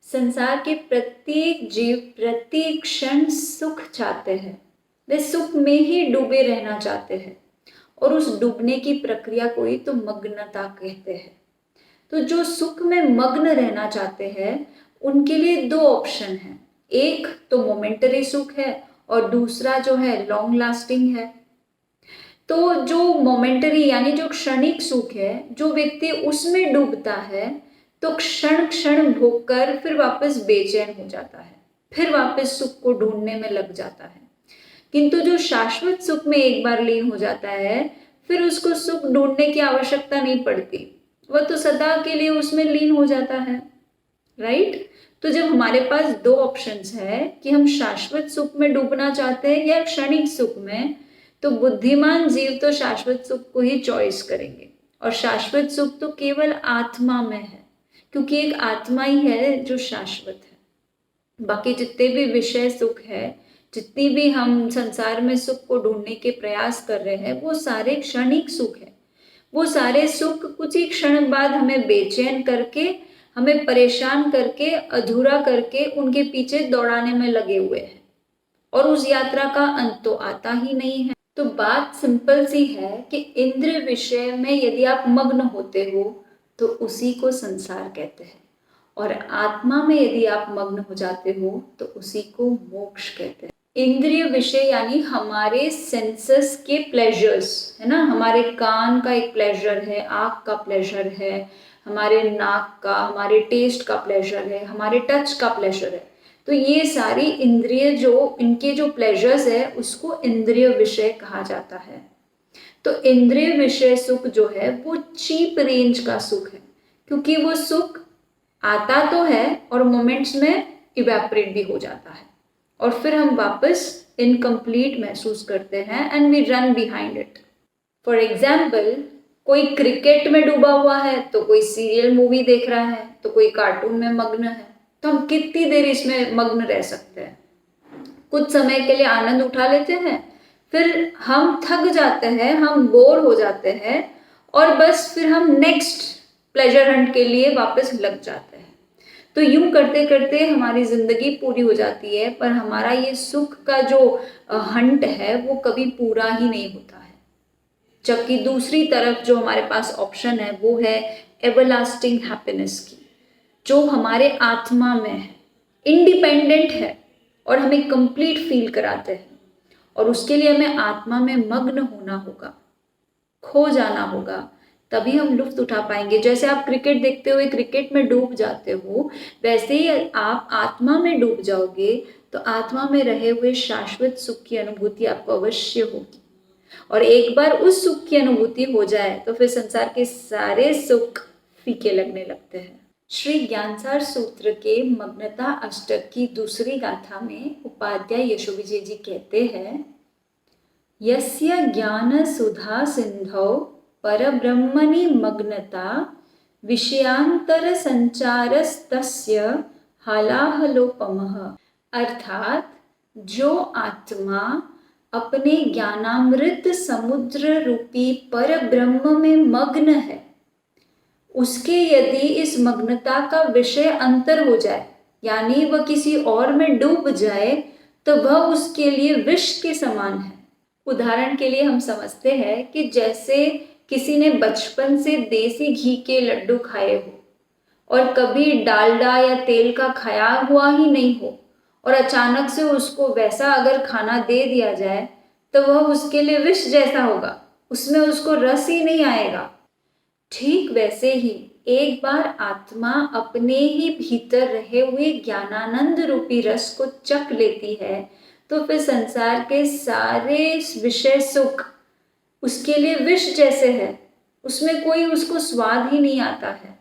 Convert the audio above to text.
संसार के प्रत्येक जीव प्रत्येक क्षण सुख चाहते हैं। वे सुख में ही डूबे रहना चाहते हैं और उस डूबने की प्रक्रिया को ही तो मग्नता कहते हैं। तो जो सुख में मग्न रहना चाहते हैं उनके लिए दो ऑप्शन हैं। एक तो मोमेंटरी सुख है और दूसरा जो है लॉन्ग लास्टिंग है। तो जो मोमेंटरी यानी जो क्षणिक सुख है, जो व्यक्ति उसमें डूबता है तो क्षण क्षण भोग कर फिर वापस बेचैन हो जाता है, फिर वापस सुख को ढूंढने में लग जाता है। किंतु जो शाश्वत सुख में एक बार लीन हो जाता है फिर उसको सुख ढूंढने की आवश्यकता नहीं पड़ती, वह तो सदा के लिए उसमें लीन हो जाता है। राइट? तो जब हमारे पास दो ऑप्शंस है कि हम शाश्वत सुख में डूबना चाहते हैं या क्षणिक सुख में, तो बुद्धिमान जीव तो शाश्वत सुख को ही चॉइस करेंगे। और शाश्वत सुख तो केवल आत्मा में है, क्योंकि एक आत्मा ही है जो शाश्वत है। बाकी जितने भी विषय सुख है, जितनी भी हम संसार में सुख को ढूंढने के प्रयास कर रहे हैं, वो सारे क्षणिक सुख है। वो सारे सुख कुछ ही क्षण बाद हमें बेचैन करके, हमें परेशान करके, अधूरा करके उनके पीछे दौड़ाने में लगे हुए हैं और उस यात्रा का अंत तो आता ही नहीं है। तो बात सिंपल सी है कि इंद्रिय विषय में यदि आप मग्न होते हो तो उसी को संसार कहते हैं, और आत्मा में यदि आप मग्न हो जाते हो तो उसी को मोक्ष कहते हैं। इंद्रिय विषय यानी हमारे सेंसेस के प्लेजर्स है ना। हमारे कान का एक प्लेजर है, आँख का प्लेजर है, हमारे नाक का, हमारे टेस्ट का प्लेजर है, हमारे टच का प्लेजर है। तो ये सारी इंद्रिय जो इनके जो प्लेजर्स है उसको इंद्रिय विषय कहा जाता है। तो इंद्रिय विषय सुख जो है वो चीप रेंज का सुख है, क्योंकि वो सुख आता तो है और मोमेंट्स में इवेपोरेट भी हो जाता है और फिर हम वापस इनकम्प्लीट महसूस करते हैं and we run behind it. For example, कोई क्रिकेट में डूबा हुआ है तो कोई सीरियल मूवी देख रहा है तो कोई कार्टून में मग्न है। तो हम कितनी देर इसमें मग्न रह सकते हैं? कुछ समय के लिए आनंद उठा लेते हैं, फिर हम थक जाते हैं, हम बोर हो जाते हैं और बस फिर हम नेक्स्ट प्लेजर हंट के लिए वापस लग जाते हैं। तो यूं करते करते हमारी जिंदगी पूरी हो जाती है, पर हमारा ये सुख का जो हंट है वो कभी पूरा ही नहीं होता है। जबकि दूसरी तरफ जो हमारे पास ऑप्शन है वो है एवरलास्टिंग हैप्पीनेस की, जो हमारे आत्मा में है, इंडिपेंडेंट है और हमें कंप्लीट फील कराते हैं। और उसके लिए हमें आत्मा में मग्न होना होगा, खो जाना होगा, तभी हम लुत्फ उठा पाएंगे। जैसे आप क्रिकेट देखते हुए क्रिकेट में डूब जाते हो, वैसे ही आप आत्मा में डूब जाओगे तो आत्मा में रहे हुए शाश्वत सुख की अनुभूति आपको अवश्य होगी। और एक बार उस सुख की अनुभूति हो जाए तो फिर संसार के सारे सुख फीके लगने लगते हैं। श्री ज्ञानसार सूत्र के मग्नता अष्टक की दूसरी गाथा में उपाध्याय यशोविजय जी कहते हैं, यस्य ज्ञान सुधा सिंधौ परब्रह्मणि मग्नता विषयांतर संचारस्तस्य हालाहलोपमः। अर्थात जो आत्मा अपने ज्ञानामृत समुद्र रूपी पर ब्रह्म में मग्न है, उसके यदि इस मग्नता का विषय अंतर हो जाए, यानी वह किसी और में डूब जाए, तो वह उसके लिए विष के समान है। उदाहरण के लिए हम समझते हैं कि जैसे किसी ने बचपन से देसी घी के लड्डू खाए हो और कभी डालडा या तेल का खाया हुआ ही नहीं हो, और अचानक से उसको वैसा अगर खाना दे दिया जाए तो वह उसके लिए विष जैसा होगा, उसमें उसको रस ही नहीं आएगा। ठीक वैसे ही एक बार आत्मा अपने ही भीतर रहे हुए ज्ञानानंद रूपी रस को चख लेती है तो फिर संसार के सारे विषय सुख उसके लिए विष जैसे है, उसमें कोई उसको स्वाद ही नहीं आता है।